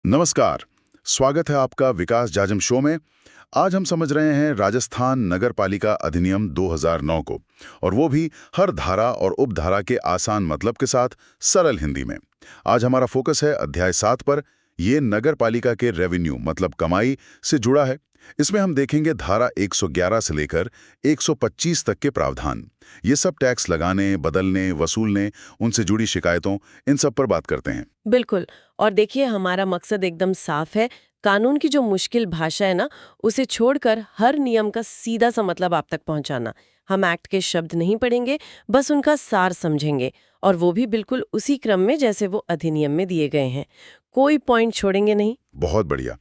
नमस्कार। स्वागत है आपका विकास जाजम शो में। आज हम समझ रहे हैं राजस्थान नगर पालिका अधिनियम 2009 को, और वो भी हर धारा और उपधारा के आसान मतलब के साथ सरल हिंदी में। आज हमारा फोकस है अध्याय 7 पर। ये नगर पालिका के रेवेन्यू मतलब कमाई से जुड़ा है। इसमें हम देखेंगे धारा 111 से लेकर 125 तक के प्रावधान। ये सब टैक्स लगाने, बदलने, वसूलने, उनसे जुड़ी शिकायतों, इन सब पर बात करते हैं। बिल्कुल। और देखिए, हमारा मकसद एकदम साफ है। कानून की जो मुश्किल भाषा है ना, उसे छोड़कर हर नियम का सीधा सा मतलब आप तक पहुंचाना। हम एक्ट के शब्द नहीं पढ़ेंगे, बस उनका सार समझेंगे, और वो भी बिल्कुल उसी क्रम में जैसे वो अधिनियम में दिए गए हैं। कोई पॉइंट छोड़ेंगे नहीं। बहुत बढ़िया।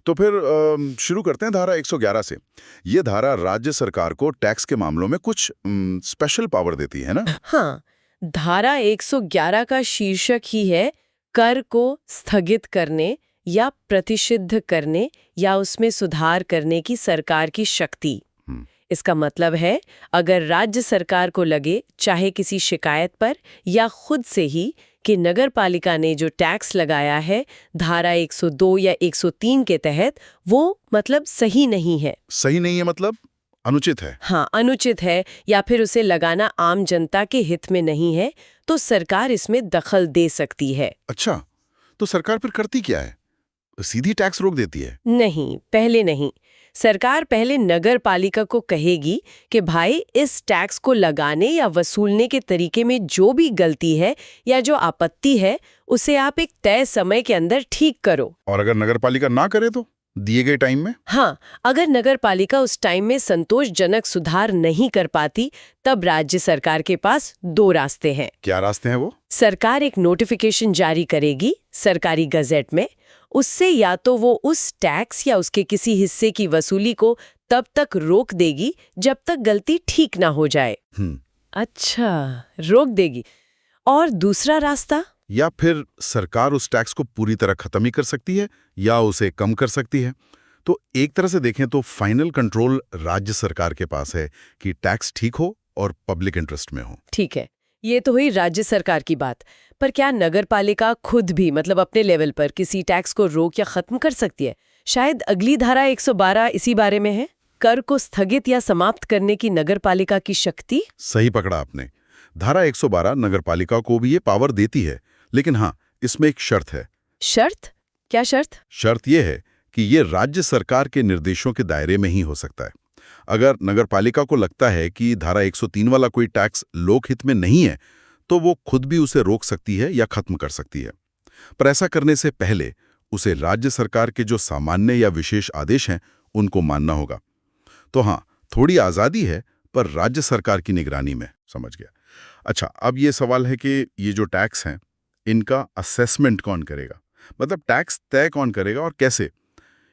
तो फिर शुरू करते हैं धारा 111 से। ये धारा राज्य सरकार को टैक्स के मामलों में कुछ स्पेशल पावर देती है ना? हाँ, धारा 111 का शीर्षक ही है कर को स्थगित करने या प्रतिषिद्ध करने या उसमें सुधार करने की सरकार की शक्ति। हम्म, इसका मतलब है, अगर राज्य सरकार को लगे, चाहे किसी शिकायत पर या खुद से ही, कि नगर पालिका ने जो टैक्स लगाया है धारा 102 या 103 के तहत, वो मतलब सही नहीं है। सही नहीं है मतलब अनुचित है। हाँ, अनुचित है, या फिर उसे लगाना आम जनता के हित में नहीं है, तो सरकार इसमें दखल दे सकती है। अच्छा, तो सरकार फिर करती क्या है? सीधी टैक्स रोक देती है? नहीं, पहले नहीं। सरकार पहले नगर पालिका को कहेगी कि भाई, इस टैक्स को लगाने या वसूलने के तरीके में जो भी गलती है या जो आपत्ति है, उसे आप एक तय समय के अंदर ठीक करो। और अगर नगर पालिका ना करे तो दिए गए टाइम में? हाँ, अगर नगर पालिका उस टाइम में संतोषजनक सुधार नहीं कर पाती, तब राज्य सरकार के पास दो रास्ते हैं। क्या रास्ते हैं वो? सरकार एक नोटिफिकेशन जारी करेगी सरकारी गजेट में। उससे या तो वो उस टैक्स या उसके किसी हिस्से की वसूली को तब तक रोक देगी जब तक गलती ठीक ना हो जाए। अच्छा, रोक देगी। और दूसरा रास्ता? या फिर सरकार उस टैक्स को पूरी तरह खत्म ही कर सकती है या उसे कम कर सकती है। तो एक तरह से देखें तो फाइनल कंट्रोल राज्य सरकार के पास है कि टैक्स ठीक हो और पब्लिक इंटरेस्ट में हो। ठीक है, ये तो हुई राज्य सरकार की बात। पर क्या नगर पालिका खुद भी, मतलब अपने लेवल पर, किसी टैक्स को रोक या खत्म कर सकती है? शायद अगली धारा 112 इसी बारे में है। कर को स्थगित या समाप्त करने की नगर पालिका की शक्ति। सही पकड़ा आपने। धारा 112 नगर पालिका को भी ये पावर देती है, लेकिन हाँ, इसमें एक शर्त है। शर्त? क्या शर्त? शर्त यह है कि ये राज्य सरकार के निर्देशों के दायरे में ही हो सकता है। अगर नगर पालिका को लगता है कि धारा 103 वाला कोई टैक्स लोकहित में नहीं है, तो वो खुद भी उसे रोक सकती है या खत्म कर सकती है। पर ऐसा करने से पहले उसे राज्य सरकार के जो सामान्य या विशेष आदेश हैं, उनको मानना होगा। तो हाँ, थोड़ी आज़ादी है, पर राज्य सरकार की निगरानी में। समझ गया। अच्छा, अब ये सवाल है कि ये जो टैक्स हैं, इनका असेसमेंट कौन करेगा? मतलब टैक्स तय कौन करेगा और कैसे?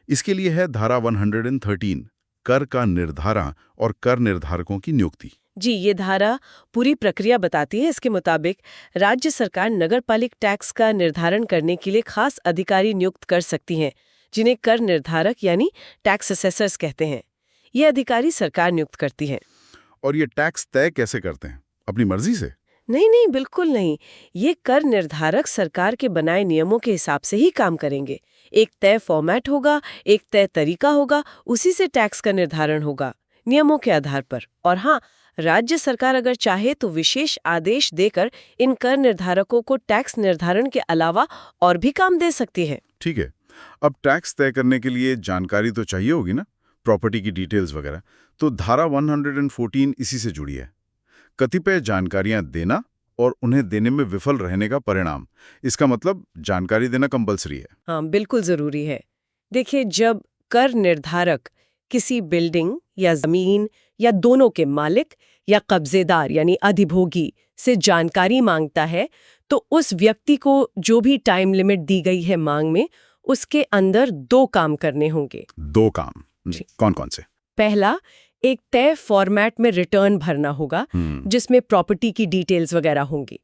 इसके लिए है धारा 113, कर का निर्धारण और कर निर्धारकों की नियुक्ति। जी, ये धारा पूरी प्रक्रिया बताती है। इसके मुताबिक राज्य सरकार नगरपालिक टैक्स का निर्धारण करने के लिए खास अधिकारी नियुक्त कर सकती हैं, जिन्हें कर निर्धारक यानी टैक्स असेसर्स कहते हैं। ये अधिकारी सरकार नियुक्त करती है। और ये टैक्स तय कैसे करते हैं? अपनी मर्जी से? नहीं नहीं, बिल्कुल नहीं। ये कर निर्धारक सरकार के बनाए नियमों के हिसाब से ही काम करेंगे। एक तय फॉर्मेट होगा, एक तय तरीका होगा, उसी से टैक्स का निर्धारण होगा, नियमों के आधार पर। और हाँ, राज्य सरकार अगर चाहे तो विशेष आदेश देकर इन कर निर्धारकों को टैक्स निर्धारण के अलावा और भी काम दे सकती है। ठीक है। अब टैक्स तय करने के लिए जानकारी तो चाहिए होगी ना, प्रॉपर्टी की डिटेल्स वगैरह। तो धारा 114 इसी से जुड़ी है। कतिपय जानकारियां देना और उन्हें देने में विफल रहने का परिणाम। इसका मतलब जानकारी देना कंपलसरी है। हाँ, बिल्कुल जरूरी है। देखिए, जब कर निर्धारक किसी बिल्डिंग या जमीन या दोनों के मालिक या कब्जेदार यानी अधिभोगी से जानकारी मांगता है, तो उस व्यक्ति को जो भी टाइम लिमिट दी गई है मांग में, उसके अंदर दो काम करने होंगे। दो काम? कौन कौन से? पहला, एक तय फॉर्मेट में रिटर्न भरना होगा, जिसमें प्रॉपर्टी की डिटेल्स वगैरह होंगी।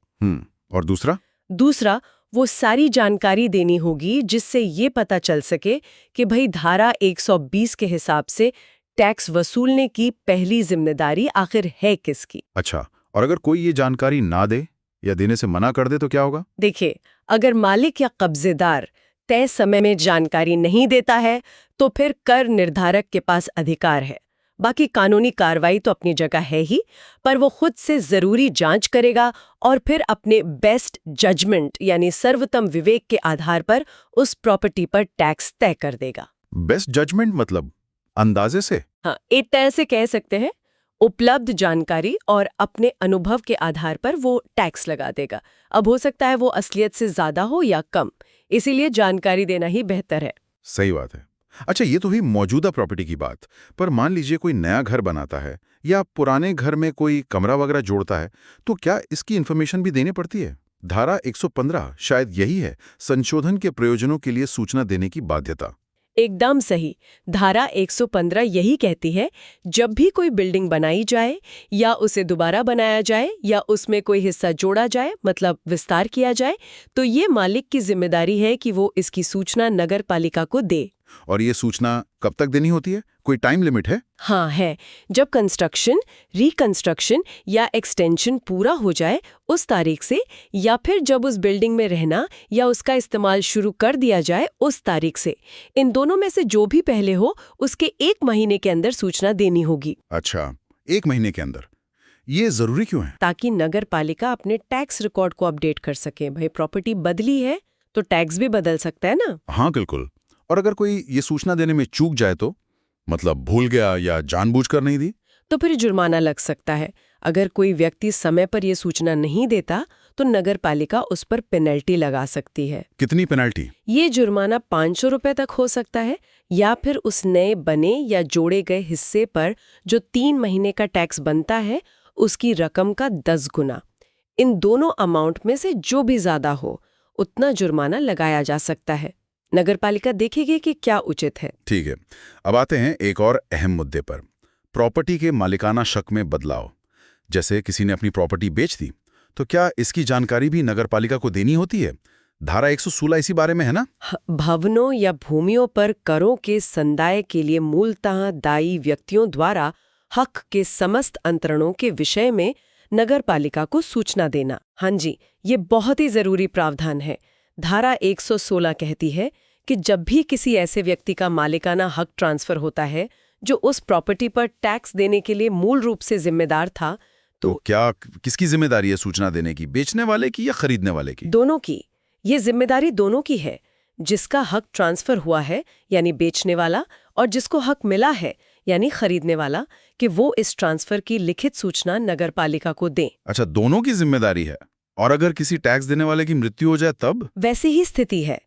और दूसरा? दूसरा, वो सारी जानकारी देनी होगी जिससे ये पता चल सके कि भाई धारा 120 के हिसाब से टैक्स वसूलने की पहली जिम्मेदारी आखिर है किसकी। अच्छा, और अगर कोई ये जानकारी ना दे या देने से मना कर दे तो क्या होगा? देखिए, अगर मालिक या कब्जेदार तय समय में जानकारी नहीं देता है तो फिर कर निर्धारक के पास अधिकार है। बाकी कानूनी कार्रवाई तो अपनी जगह है ही, पर वो खुद से जरूरी जांच करेगा और फिर अपने बेस्ट जजमेंट यानी सर्वोत्तम विवेक के आधार पर उस प्रॉपर्टी पर टैक्स तय कर देगा। बेस्ट जजमेंट मतलब अंदाजे से? हाँ, एक तरह से कह सकते हैं। उपलब्ध जानकारी और अपने अनुभव के आधार पर वो टैक्स लगा देगा। अब हो सकता है वो असलियत से ज्यादा हो या कम, इसीलिए जानकारी देना ही बेहतर है। सही बात है। अच्छा, ये तो हुई मौजूदा प्रॉपर्टी की बात, पर मान लीजिए कोई नया घर बनाता है या पुराने घर में कोई कमरा वगैरह जोड़ता है, तो क्या इसकी इन्फॉर्मेशन भी देनी पड़ती है? धारा 115 शायद यही है, संशोधन के प्रयोजनों के लिए सूचना देने की बाध्यता। एकदम सही। धारा 115 यही कहती है, जब भी कोई बिल्डिंग बनाई जाए या उसे दोबारा बनाया जाए या उसमें कोई हिस्सा जोड़ा जाए, मतलब विस्तार किया जाए, तो ये मालिक की जिम्मेदारी है कि वो इसकी सूचना नगर पालिका को दे। और ये सूचना कब तक देनी होती है? कोई टाइम लिमिट है? हाँ है। जब कंस्ट्रक्शन, रिकंस्ट्रक्शन या एक्सटेंशन पूरा हो जाए उस तारीख से, या फिर जब उस बिल्डिंग में रहना या उसका इस्तेमाल शुरू कर दिया जाए उस तारीख से। इन दोनों में से जो भी पहले हो उसके 1 महीने के अंदर सूचना देनी होगी। अच्छा, 1 महीने के अंदर। ये जरूरी क्यों है? ताकि नगर पालिका अपने टैक्स रिकॉर्ड को अपडेट कर सके। भाई, प्रॉपर्टी बदली है तो टैक्स भी बदल सकता है ना। हाँ बिल्कुल। और अगर कोई ये सूचना देने में चूक जाए तो, मतलब भूल गया या जानबूझकर नहीं दी, तो फिर जुर्माना लग सकता है। अगर कोई व्यक्ति समय पर यह सूचना नहीं देता तो नगर पालिका उस पर पेनल्टी लगा सकती है। कितनी पेनल्टी? ये जुर्माना 500 रुपए तक हो सकता है, या फिर उस नए बने या जोड़े गए हिस्से पर जो 3 महीने का टैक्स बनता है उसकी रकम का 10 गुना। इन दोनों अमाउंट में से जो भी ज्यादा हो उतना जुर्माना लगाया जा सकता है। नगर पालिका देखेगी कि क्या उचित है। ठीक है, अब आते हैं एक और अहम मुद्दे पर, प्रॉपर्टी के मालिकाना शक में बदलाव। जैसे किसी ने अपनी प्रॉपर्टी बेच दी, तो क्या इसकी जानकारी भी नगर पालिका को देनी होती है? धारा 116 इसी बारे में है ना? भवनों या भूमियों पर करों के संदाय के लिए मूलतः दायी व्यक्तियों द्वारा हक के समस्त अंतरणों के विषय में नगर पालिका को सूचना देना। हाँ जी, ये बहुत ही जरूरी प्रावधान है। धारा 116 कहती है कि जब भी किसी ऐसे व्यक्ति का मालिकाना हक ट्रांसफर होता है जो उस प्रॉपर्टी पर टैक्स देने के लिए मूल रूप से जिम्मेदार था, तो क्या किसकी जिम्मेदारी है सूचना देने की, बेचने वाले की या खरीदने वाले की? दोनों की। ये जिम्मेदारी दोनों की है। जिसका हक ट्रांसफर हुआ है यानी बेचने वाला, और जिसको हक मिला है यानी खरीदने वाला, कि वो इस ट्रांसफर की लिखित सूचना नगर पालिका को दें। अच्छा, दोनों की जिम्मेदारी है। और अगर किसी टैक्स देने वाले की मृत्यु हो जाए तब? वैसी ही स्थिति है।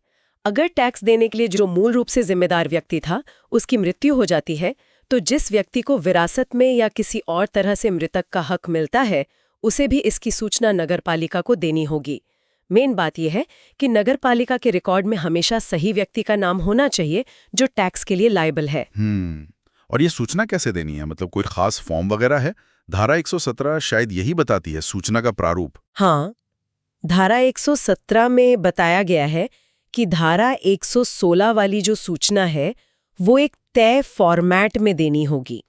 अगर टैक्स देने के लिए जो मूल रूप से जिम्मेदार व्यक्ति था उसकी मृत्यु हो जाती है, तो जिस व्यक्ति को विरासत में या किसी और तरह से मृतक का हक मिलता है उसे भी इसकी सूचना नगर पालिका को देनी होगी। मेन बात यह है कि नगर पालिका के रिकॉर्ड में हमेशा सही व्यक्ति का नाम होना चाहिए जो टैक्स के लिए लायबल है। और ये सूचना कैसे देनी है? मतलब कोई खास फॉर्म वगैरह है? धारा 117 शायद यही बताती है सूचना का प्रारूप। हाँ, धारा 117 में बताया गया है कि धारा 116 वाली जो सूचना है वो एक तय फॉर्मेट में देनी होगी।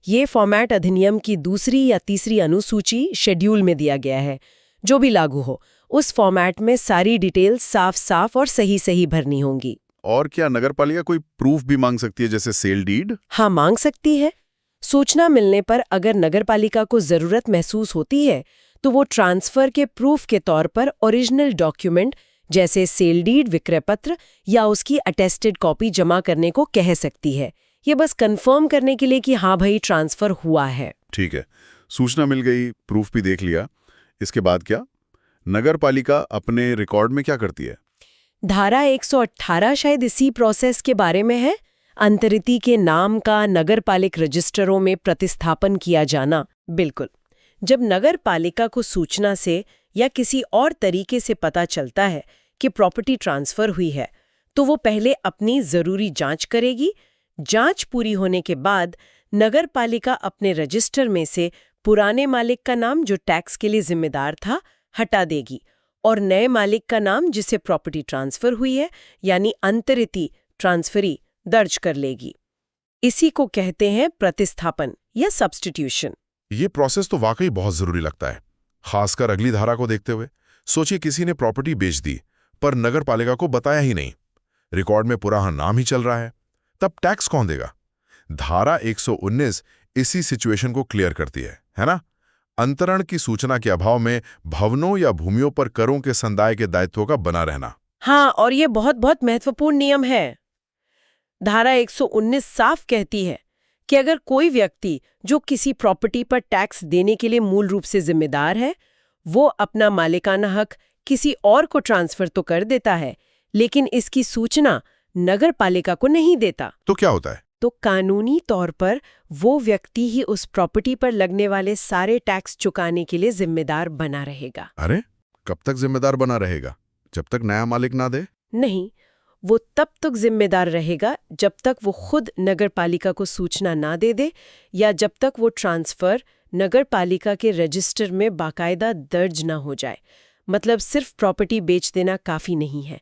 ये फॉर्मेट अधिनियम की 2 या 3 अनुसूची शेड्यूल में दिया गया है। जो भी लागू हो उस फॉर्मेट में सारी डिटेल साफ साफ और सही सही भरनी होंगी। और क्या नगरपालिका कोई प्रूफ भी मांग सकती है, जैसे सेल डीड? हाँ, मांग सकती है। सूचना मिलने पर अगर नगरपालिका को जरूरत महसूस होती है तो वो ट्रांसफर के प्रूफ के तौर पर ओरिजिनल डॉक्यूमेंट जैसे सेल डीड, विक्रय पत्र या उसकी अटेस्टेड कॉपी जमा करने को कह सकती है। ये बस कंफर्म करने के लिए कि हाँ भाई ट्रांसफर हुआ है। ठीक है, सूचना मिल गई, प्रूफ भी देख लिया, इसके बाद क्या? नगरपालिका अपने रिकॉर्ड में क्या करती है? धारा 118 शायद इसी प्रोसेस के बारे में है। अंतरिति के नाम का नगरपालिक रजिस्टरों में प्रतिस्थापन किया जाना। बिल्कुल, जब नगर पालिका को सूचना से या किसी और तरीके से पता चलता है कि प्रॉपर्टी ट्रांसफर हुई है तो वो पहले अपनी जरूरी जांच करेगी। जांच पूरी होने के बाद नगर पालिका अपने रजिस्टर में से पुराने मालिक का नाम जो टैक्स के लिए जिम्मेदार था हटा देगी और नए मालिक का नाम जिसे प्रॉपर्टी ट्रांसफर हुई है यानी अंतरिति ट्रांसफरी दर्ज कर लेगी। इसी को कहते हैं प्रतिस्थापन या सब्स्टिट्यूशन। ये प्रोसेस तो वाकई बहुत जरूरी लगता है, खासकर अगली धारा को देखते हुए। सोचिए किसी ने प्रॉपर्टी बेच दी पर नगर पालिका को बताया ही नहीं, रिकॉर्ड में पुराना नाम ही चल रहा है, तब टैक्स कौन देगा? धारा 119 इसी सिचुएशन को क्लियर करती है ना? अंतरण की सूचना के अभाव में भवनों या भूमियों पर करों के संदाय के दायित्वों का बना रहना। हाँ, और ये बहुत बहुत महत्वपूर्ण नियम है। धारा 119 साफ कहती है कि अगर कोई व्यक्ति जो किसी प्रॉपर्टी पर टैक्स देने के लिए मूल रूप से जिम्मेदार है, वो अपना मालिकाना हक किसी और को ट्रांसफर तो कर देता है, लेकिन इसकी सूचना नगर पालिका को नहीं देता, तो क्या होता है? तो कानूनी तौर पर वो व्यक्ति ही उस प्रॉपर्टी पर लगने वाले सारे टैक्स चुकाने के लिए जिम्मेदार बना रहेगा। अरे, कब तक जिम्मेदार बना रहेगा? जब तक नया मालिक ना दे? नहीं, वो तब तक जिम्मेदार रहेगा जब तक वो खुद नगर पालिका को सूचना ना दे दे, या जब तक वो ट्रांसफर नगर पालिका के रजिस्टर में बाकायदा दर्ज ना हो जाए। मतलब सिर्फ प्रॉपर्टी बेच देना काफी नहीं है।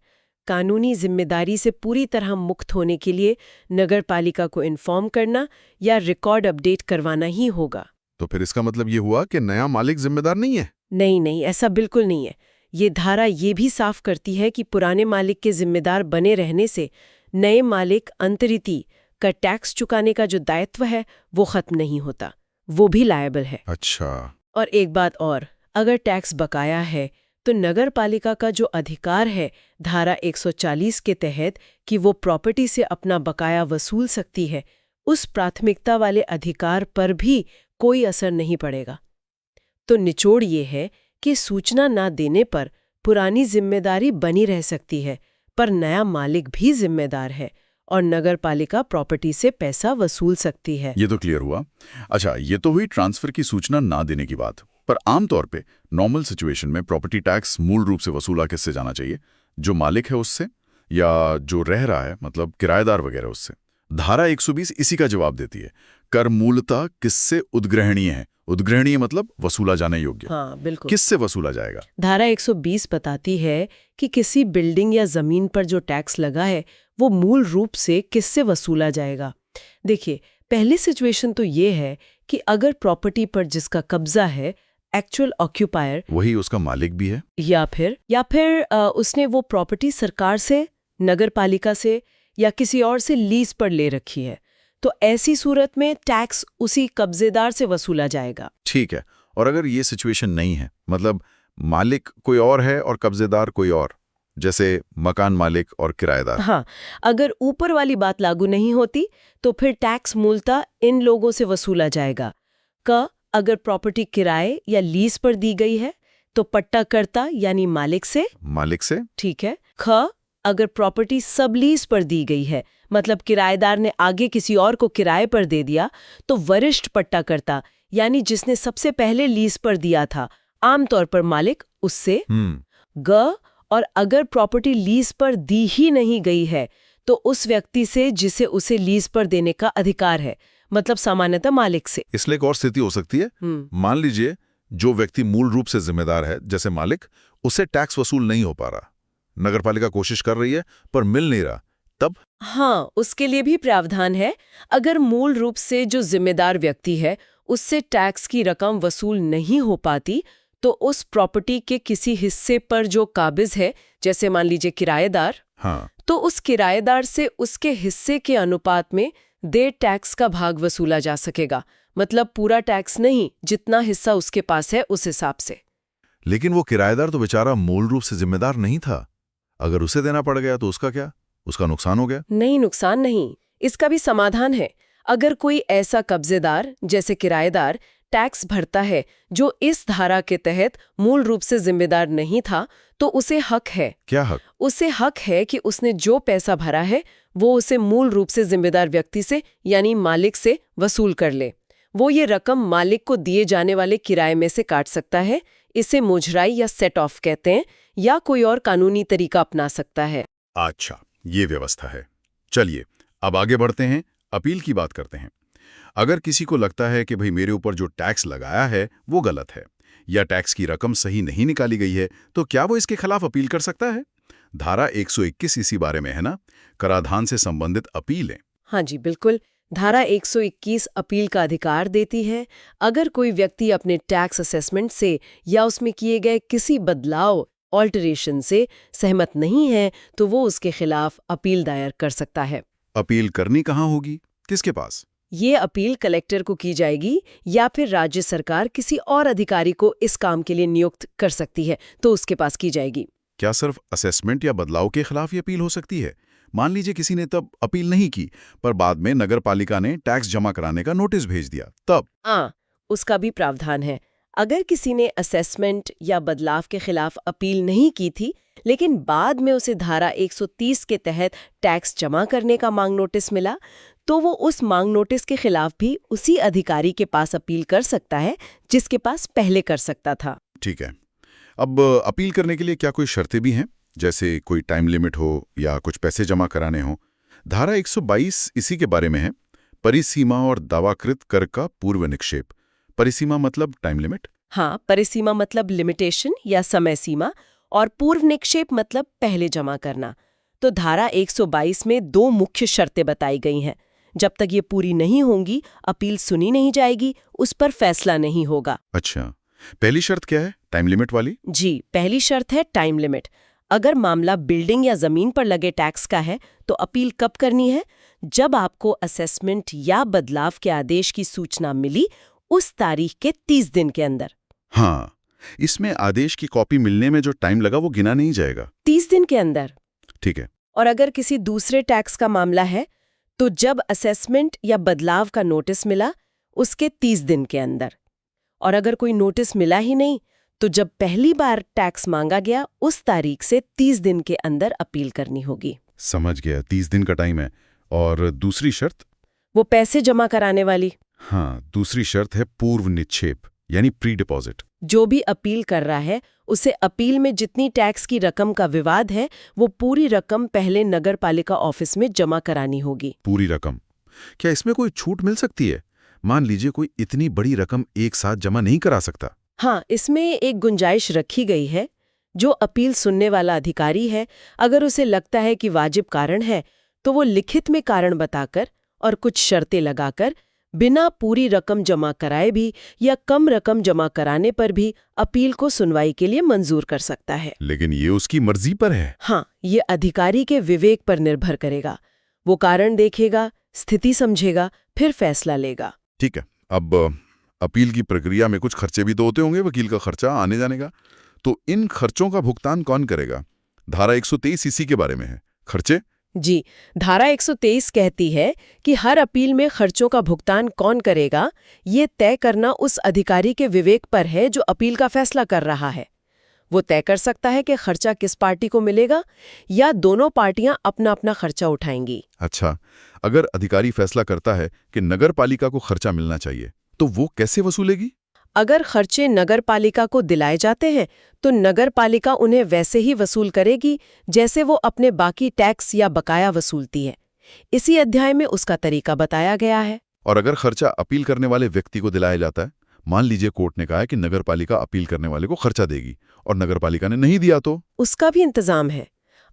कानूनी जिम्मेदारी से पूरी तरह मुक्त होने के लिए नगर पालिका को इन्फॉर्म करना या रिकॉर्ड अपडेट करवाना ही होगा। तो फिर इसका मतलब ये हुआ कि नया मालिक जिम्मेदार नहीं है? नहीं, ऐसा बिल्कुल नहीं है। ये धारा ये भी साफ करती है कि पुराने मालिक के जिम्मेदार बने रहने से नए मालिक अंतरिति का टैक्स चुकाने का जो दायित्व है वो खत्म नहीं होता, वो भी लायबल है। अच्छा। और एक बात और, अगर टैक्स बकाया है तो नगर पालिका का जो अधिकार है धारा 140 के तहत कि वो प्रॉपर्टी से अपना बकाया वसूल सकती है, उस प्राथमिकता वाले अधिकार पर भी कोई असर नहीं पड़ेगा। तो निचोड़ ये है कि सूचना ना देने पर पुरानी जिम्मेदारी बनी रह सकती है, पर नया मालिक भी जिम्मेदार है और नगर पालिका प्रॉपर्टी से पैसा वसूल सकती है। ये तो क्लियर हुआ। अच्छा, ये तो हुई ट्रांसफर की सूचना ना देने की बात, पर आमतौर पे नॉर्मल सिचुएशन में प्रॉपर्टी टैक्स मूल रूप से वसूला किससे जाना चाहिए? जो मालिक है उससे, या जो रह रहा है मतलब किराएदार वगैरह उससे? धारा 120 इसी का जवाब देती है। कर मूलतः किससे उद्ग्रहणीय है? उद्ग्रहणीय मतलब वसूला जाने योग्य। हाँ, बिल्कुल। किससे वसूला जाएगा? धारा 120 बताती है कि किसी बिल्डिंग या जमीन पर जो टैक्स लगा है वो मूल रूप से किससे वसूला जाएगा। देखिए, पहली सिचुएशन तो ये है कि अगर प्रॉपर्टी पर जिसका कब्जा है एक्चुअल ऑक्यूपायर वही उसका मालिक भी है, या फिर उसने वो प्रॉपर्टी सरकार से, नगर पालिका से या किसी और से लीज पर ले रखी है, तो ऐसी सूरत में टैक्स उसी कब्जेदार से वसूला जाएगा। ठीक है। और अगर ये सिचुएशन नहीं है, मतलब मालिक कोई और है और कब्जेदार कोई और, जैसे मकान मालिक और किराएदार? हाँ, अगर ऊपर वाली बात लागू नहीं होती तो फिर टैक्स मूलतः इन लोगों से वसूला जाएगा। अगर प्रॉपर्टी किराए या लीज पर दी गई है तो पट्टाकर्ता यानी मालिक से। ठीक है। अगर प्रॉपर्टी सब लीज पर दी गई है, मतलब किराएदार ने आगे किसी और को किराए पर दे दिया, तो वरिष्ठ पट्टाकर्ता यानी जिसने सबसे पहले लीज पर दिया था, आमतौर पर मालिक, उससे। और अगर प्रॉपर्टी लीज पर दी ही नहीं गई है तो उस व्यक्ति से जिसे उसे लीज पर देने का अधिकार है, मतलब सामान्यतः मालिक से। इसलिए एक और स्थिति हो सकती है। मान लीजिए जो व्यक्ति मूल रूप से जिम्मेदार है, जैसे मालिक, उससे टैक्स वसूल नहीं हो पा रहा, नगरपालिका कोशिश कर रही है पर मिल नहीं रहा, तब? हाँ, उसके लिए भी प्रावधान है। अगर मूल रूप से जो जिम्मेदार व्यक्ति है उससे टैक्स की रकम वसूल नहीं हो पाती, तो उस प्रॉपर्टी के किसी हिस्से पर जो काबिज है, जैसे मान लीजिए किराएदार, हाँ, तो उस किराएदार से उसके हिस्से के अनुपात में देय टैक्स का भाग वसूला जा सकेगा। मतलब पूरा टैक्स नहीं, जितना हिस्सा उसके पास है उस हिसाब से। लेकिन वो किराएदार तो बेचारा मूल रूप से जिम्मेदार नहीं था। अगर उसे देना पड़ गया तो उसका क्या? उसका नुकसान हो गया? नहीं, नुकसान नहीं, इसका भी समाधान है। अगर कोई ऐसा कब्जेदार जैसे किराएदार टैक्स भरता है जो इस धारा के तहत मूल रूप से जिम्मेदार नहीं था, तो उसे हक है। क्या हक? उसे हक है कि उसने जो पैसा भरा है वो उसे मूल रूप से जिम्मेदार व्यक्ति से यानी मालिक से वसूल कर ले। वो ये रकम मालिक को दिए जाने वाले किराए में से काट सकता है। इसे मुजराई या सेट ऑफ कहते हैं, या कोई और कानूनी तरीका अपना सकता है। अच्छा, ये व्यवस्था है। चलिए अब आगे बढ़ते हैं, अपील की बात करते हैं। अगर किसी को लगता है कि भाई मेरे ऊपर जो टैक्स लगाया है वो गलत है या टैक्स की रकम सही नहीं निकाली गई है, तो क्या वो इसके खिलाफ अपील कर सकता है? धारा 121 इसी बारे में है ना, कराधान से संबंधित अपीलें। हाँ जी, बिल्कुल। धारा 121 अपील का अधिकार देती है। अगर कोई व्यक्ति अपने टैक्स असेसमेंट से या उसमें किए गए किसी बदलाव ऑल्टरेशन से सहमत नहीं है तो वो उसके खिलाफ अपील दायर कर सकता है। अपील करनी कहाँ होगी, किसके पास? ये अपील कलेक्टर को की जाएगी या फिर राज्य सरकार किसी और अधिकारी को इस काम के लिए नियुक्त कर सकती है तो उसके पास की जाएगी। क्या सिर्फ असेसमेंट या बदलाव के खिलाफ ये अपील हो सकती है? मान लीजिए किसी ने तब अपील नहीं की, पर बाद में नगर पालिका ने टैक्स जमा कराने का नोटिस भेज दिया, तब? हाँ, उसका भी प्रावधान है। अगर किसी ने असेसमेंट या बदलाव के खिलाफ अपील नहीं की थी, लेकिन बाद में उसे धारा 130 के तहत टैक्स जमा करने का मांग नोटिस मिला, तो वो उस मांग नोटिस के खिलाफ भी उसी अधिकारी के पास अपील कर सकता है जिसके पास पहले कर सकता था। ठीक है। अब अपील करने के लिए क्या कोई शर्तें भी हैं, जैसे कोई टाइम लिमिट हो या कुछ पैसे जमा कराने हो? धारा 122 इसी के बारे में है। परिसीमा और दावाकृत कर का पूर्व निक्षेप। परिसीमा मतलब टाइम लिमिट। हाँ, परिसीमा मतलब लिमिटेशन या समय सीमा, और पूर्व निक्षेप मतलब पहले जमा करना। तो धारा 122 में 2 मुख्य शर्तें बताई गई हैं। जब तक ये पूरी नहीं होंगी, अपील सुनी नहीं जाएगी, उस पर फैसला नहीं होगा। अच्छा, पहली शर्त क्या है, टाइम लिमिट वाली? जी, पहली शर्त है टाइम लिमिट। अगर मामला बिल्डिंग या जमीन पर लगे टैक्स का है तो अपील कब करनी है? जब आपको असेसमेंट या बदलाव के आदेश की सूचना मिली उस तारीख के 30 दिन के अंदर। हाँ, इसमें आदेश की कॉपी मिलने में जो टाइम लगा वो गिना नहीं जाएगा। 30 दिन के अंदर। ठीक है। और अगर किसी दूसरे टैक्स का मामला है तो जब असेसमेंट या बदलाव का नोटिस मिला उसके 30 दिन के अंदर। और अगर कोई नोटिस मिला ही नहीं तो जब पहली बार टैक्स मांगा गया उस तारीख से 30 दिन के अंदर अपील करनी होगी। समझ गया, 30 दिन का टाइम है। और दूसरी शर्त? वो पैसे जमा कराने वाली। हाँ, दूसरी शर्त है पूर्व निक्षेप यानी प्री डिपॉजिट। जो भी अपील कर रहा है उसे अपील में जितनी टैक्स की रकम का विवाद है वो पूरी रकम पहले नगर पालिका ऑफिस में जमा करानी होगी। पूरी रकम? क्या इसमें कोई छूट मिल सकती है? मान लीजिए कोई इतनी बड़ी रकम एक साथ जमा नहीं करा सकता। हाँ, इसमें एक गुंजाइश रखी गई है। जो अपील सुनने वाला अधिकारी है, अगर उसे लगता है कि वाजिब कारण है तो वो लिखित में कारण बताकर और कुछ शर्तें लगाकर बिना पूरी रकम जमा कराए भी या कम रकम जमा कराने पर भी अपील को सुनवाई के लिए मंजूर कर सकता है। लेकिन ये उसकी मर्जी पर है। हाँ, ये अधिकारी के विवेक पर निर्भर करेगा। वो कारण देखेगा, स्थिति समझेगा, फिर फैसला लेगा। ठीक है। अब अपील की प्रक्रिया में कुछ खर्चे भी तो होते होंगे, वकील का खर्चा, आने जाने का। तो इन खर्चों का भुगतान कौन करेगा? धारा 123 इसी के बारे में है। खर्चे? जी, धारा 123 कहती है कि हर अपील में खर्चों का भुगतान कौन करेगा, ये तय करना उस अधिकारी के विवेक पर है जो अपील का फैसला कर रहा है। वो तय कर सकता है कि खर्चा किस पार्टी को मिलेगा या दोनों पार्टियां अपना अपना खर्चा उठाएंगी। अच्छा, अगर अधिकारी फैसला करता है कि नगर पालिका को खर्चा मिलना चाहिए तो वो कैसे वसूलेगी? अगर खर्चे नगर पालिका को दिलाए जाते हैं तो नगर पालिका उन्हें वैसे ही वसूल करेगी जैसे वो अपने बाकी टैक्स या बकाया वसूलती है। इसी अध्याय में उसका तरीका बताया गया है। और अगर खर्चा अपील करने वाले व्यक्ति को दिलाया जाता है, मान लीजिए कोर्ट ने कहा है कि नगर पालिका अपील करने वाले को खर्चा देगी और नगर पालिका ने नहीं दिया, तो उसका भी इंतजाम है।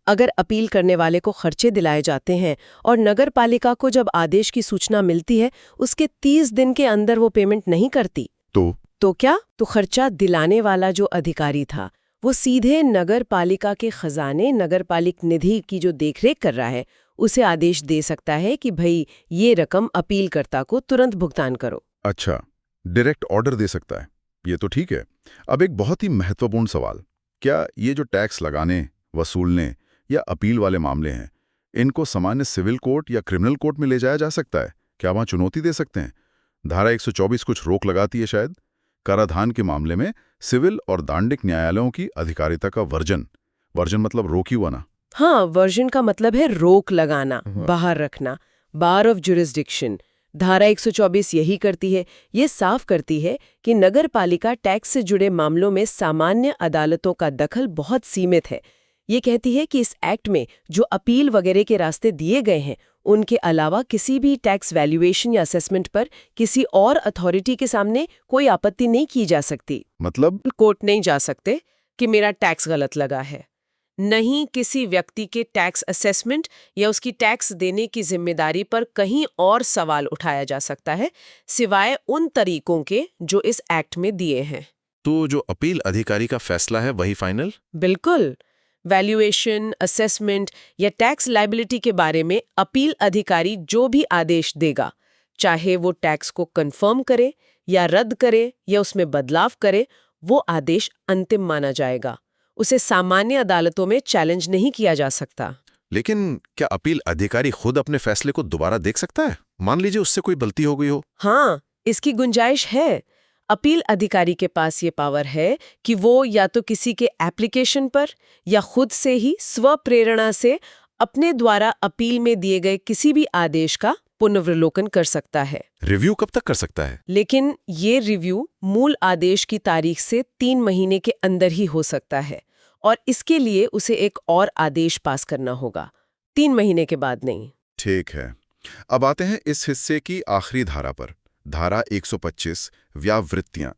अगर अपील करने वाले को खर्चे दिलाए जाते हैं और नगर पालिका को जब आदेश की सूचना मिलती है उसके 30 दिन के अंदर वो पेमेंट नहीं करती, तो क्या? तो खर्चा दिलाने वाला जो अधिकारी था वो सीधे नगर पालिका के खजाने, नगर पालिक निधि की जो देखरेख कर रहा है, उसे आदेश दे सकता है कि भाई ये रकम अपीलकर्ता को तुरंत भुगतान करो। अच्छा, डायरेक्ट ऑर्डर दे सकता है। ये तो ठीक है। अब एक बहुत ही महत्वपूर्ण सवाल, क्या ये जो टैक्स लगाने, वसूलने या अपील वाले मामले हैं, इनको सामान्य सिविल कोर्ट या क्रिमिनल कोर्ट में ले जाया जा सकता है? क्या वहां चुनौती दे सकते हैं? धारा 124 कुछ रोक लगाती है शायद। कराधान के मामले में सिविल और दांडिक न्यायालयों की अधिकारिता का वर्जन मतलब रोक ही हुआ ना। हाँ, वर्जन का मतलब है रोक लगाना, बाहर रखना, बार ऑफ जुरिस्डिक्शन। धारा 124 यही करती है। ये साफ करती है कि नगर पालिका टैक्स से जुड़े मामलों में सामान्य अदालतों का दखल बहुत सीमित है। ये कहती है कि इस एक्ट में जो अपील वगैरह के रास्ते दिए गए हैं उनके अलावा किसी भी टैक्स वैल्यूएशन या असेसमेंट पर किसी और अथॉरिटी के सामने कोई आपत्ति नहीं की जा सकती। मतलब कोर्ट नहीं जा सकते कि मेरा टैक्स गलत लगा है, नहीं किसी व्यक्ति के टैक्स असेसमेंट या उसकी टैक्स देने की जिम्मेदारी पर कहीं और सवाल उठाया जा सकता है सिवाय उन तरीकों के जो इस एक्ट में दिए हैं। तो जो अपील अधिकारी का फैसला है वही फाइनल? बिल्कुल। वैल्यूएशन, असेसमेंट या टैक्स लायबिलिटी के बारे में अपील अधिकारी जो भी आदेश देगा, चाहे वो टैक्स को कंफर्म करे या रद्द करे या उसमें बदलाव करे, वो आदेश अंतिम माना जाएगा। उसे सामान्य अदालतों में चैलेंज नहीं किया जा सकता। लेकिन क्या अपील अधिकारी खुद अपने फैसले को दोबारा देख सकता है? मान लीजिए उससे कोई गलती हो गई हो। हाँ, इसकी गुंजाइश है। अपील अधिकारी के पास ये पावर है कि वो या तो किसी के एप्लीकेशन पर या खुद से ही स्वप्रेरणा से अपने द्वारा अपील में दिए गए किसी भी आदेश का पुनर्विलोकन कर सकता है। रिव्यू कब तक कर सकता है? लेकिन ये रिव्यू मूल आदेश की तारीख से 3 महीने के अंदर ही हो सकता है और इसके लिए उसे एक और आदेश पास करना होगा, 3 महीने के बाद नहीं। ठीक है, अब आते हैं इस हिस्से की आखिरी धारा पर, धारा 125 व्यावृत्तियां।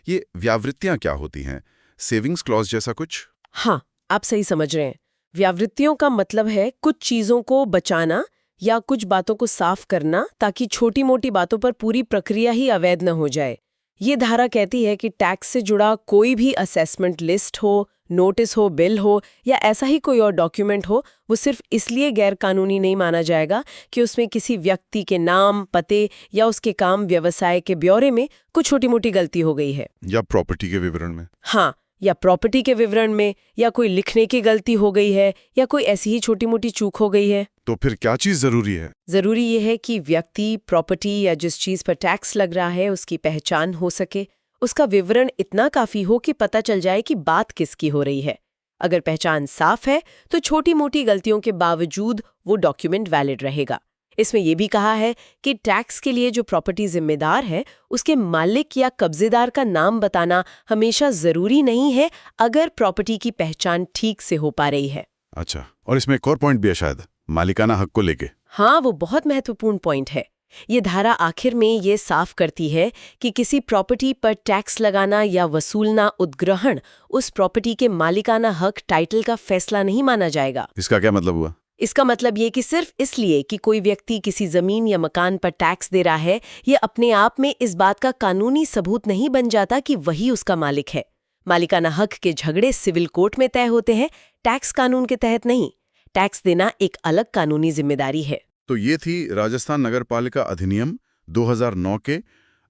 ये व्यावृत्तियां क्या होती हैं? सेविंग्स क्लॉज जैसा कुछ? हाँ, आप सही समझ रहे हैं। व्यावृत्तियों का मतलब है कुछ चीजों को बचाना या कुछ बातों को साफ करना ताकि छोटी मोटी बातों पर पूरी प्रक्रिया ही अवैध न हो जाए। ये धारा कहती है कि टैक्स से जुड़ा कोई भी असेसमेंट लिस्ट हो, नोटिस हो, बिल हो या ऐसा ही कोई और डॉक्यूमेंट हो, वो सिर्फ इसलिए गैर कानूनी नहीं माना जाएगा कि उसमें किसी व्यक्ति के नाम, पते या उसके काम व्यवसाय के ब्यौरे में कुछ छोटी मोटी गलती हो गई है। या प्रॉपर्टी के विवरण में? हाँ, या प्रॉपर्टी के विवरण में, या कोई लिखने की गलती हो गई है, या कोई ऐसी ही छोटी मोटी चूक हो गई है। तो फिर क्या चीज जरूरी है? जरूरी ये है कि व्यक्ति, प्रॉपर्टी या जिस चीज पर टैक्स लग रहा है उसकी पहचान हो सके, उसका विवरण इतना काफी हो कि पता चल जाए कि बात किसकी हो रही है। अगर पहचान साफ है तो छोटी मोटी गलतियों के बावजूद वो डॉक्यूमेंट वैलिड रहेगा। इसमें यह भी कहा है कि टैक्स के लिए जो प्रॉपर्टी जिम्मेदार है उसके मालिक या कब्जेदार का नाम बताना हमेशा जरूरी नहीं है अगर प्रॉपर्टी की पहचान ठीक से हो पा रही है। अच्छा, और इसमें एक और पॉइंट भी है शायद, मालिकाना हक को लेके। हाँ, वो बहुत महत्वपूर्ण पॉइंट है। ये धारा आखिर में ये साफ करती है कि किसी प्रॉपर्टी पर टैक्स लगाना या वसूलना उद्ग्रहण उस प्रॉपर्टी के मालिकाना हक टाइटल का फैसला नहीं माना जाएगा। इसका क्या मतलब हुआ? इसका मतलब ये कि सिर्फ इसलिए कि कोई व्यक्ति किसी जमीन या मकान पर टैक्स दे रहा है, ये अपने आप में इस बात का कानूनी सबूत नहीं बन जाता कि वही उसका मालिक है। मालिकाना हक के झगड़े सिविल कोर्ट में तय होते हैं, टैक्स कानून के तहत नहीं। टैक्स देना एक अलग कानूनी जिम्मेदारी है। तो ये थी राजस्थान नगरपालिका अधिनियम 2009 के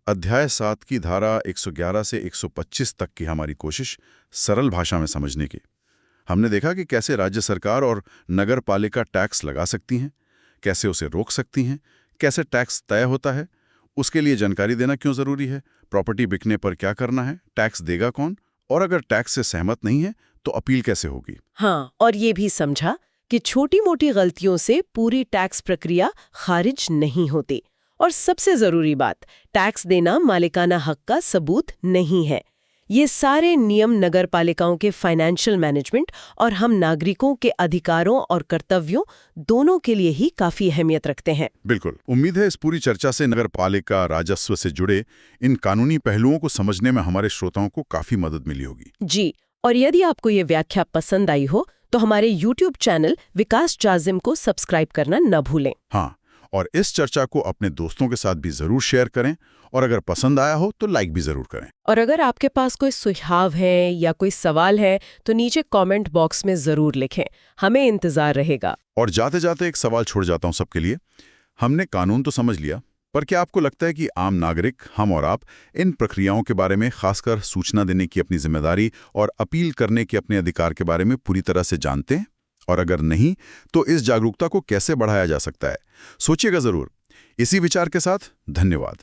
अध्याय 7 की धारा 111 से 125 तक की हमारी कोशिश सरल भाषा में समझने की। हमने देखा कि कैसे राज्य सरकार और नगर पालिका टैक्स लगा सकती हैं, कैसे उसे रोक सकती हैं, कैसे टैक्स तय होता है, उसके लिए जानकारी देना क्यों जरूरी है, प्रॉपर्टी बिकने पर क्या करना है, टैक्स देगा कौन, और अगर टैक्स से सहमत नहीं है तो अपील कैसे होगी। हाँ, और ये भी समझा कि छोटी मोटी गलतियों से पूरी टैक्स प्रक्रिया खारिज नहीं होती। और सबसे जरूरी बात, टैक्स देना मालिकाना हक का सबूत नहीं है। ये सारे नियम नगर पालिकाओं के फाइनेंशियल मैनेजमेंट और हम नागरिकों के अधिकारों और कर्तव्यों दोनों के लिए ही काफी अहमियत रखते हैं। बिल्कुल, उम्मीद है इस पूरी चर्चा से नगर पालिका राजस्व से जुड़े इन कानूनी पहलुओं को समझने में हमारे श्रोताओं को काफी मदद मिली होगी। जी, और यदि आपको ये व्याख्या पसंद आई हो तो हमारे YouTube चैनल विकास जाजिम को सब्सक्राइब करना न भूलें। हाँ, और इस चर्चा को अपने दोस्तों के साथ भी जरूर शेयर करें, और अगर पसंद आया हो तो लाइक भी जरूर करें। और अगर आपके पास कोई सुझाव है या कोई सवाल है तो नीचे कमेंट बॉक्स में जरूर लिखें, हमें इंतजार रहेगा। और जाते जाते एक सवाल छोड़ जाता हूं सबके लिए। हमने कानून तो समझ लिया, पर क्या आपको लगता है कि आम नागरिक, हम और आप, इन प्रक्रियाओं के बारे में, खासकर सूचना देने की अपनी जिम्मेदारी और अपील करने के अपने अधिकार के बारे में पूरी तरह से जानते हैं? और अगर नहीं, तो इस जागरूकता को कैसे बढ़ाया जा सकता है? सोचिएगा जरूर। इसी विचार के साथ धन्यवाद।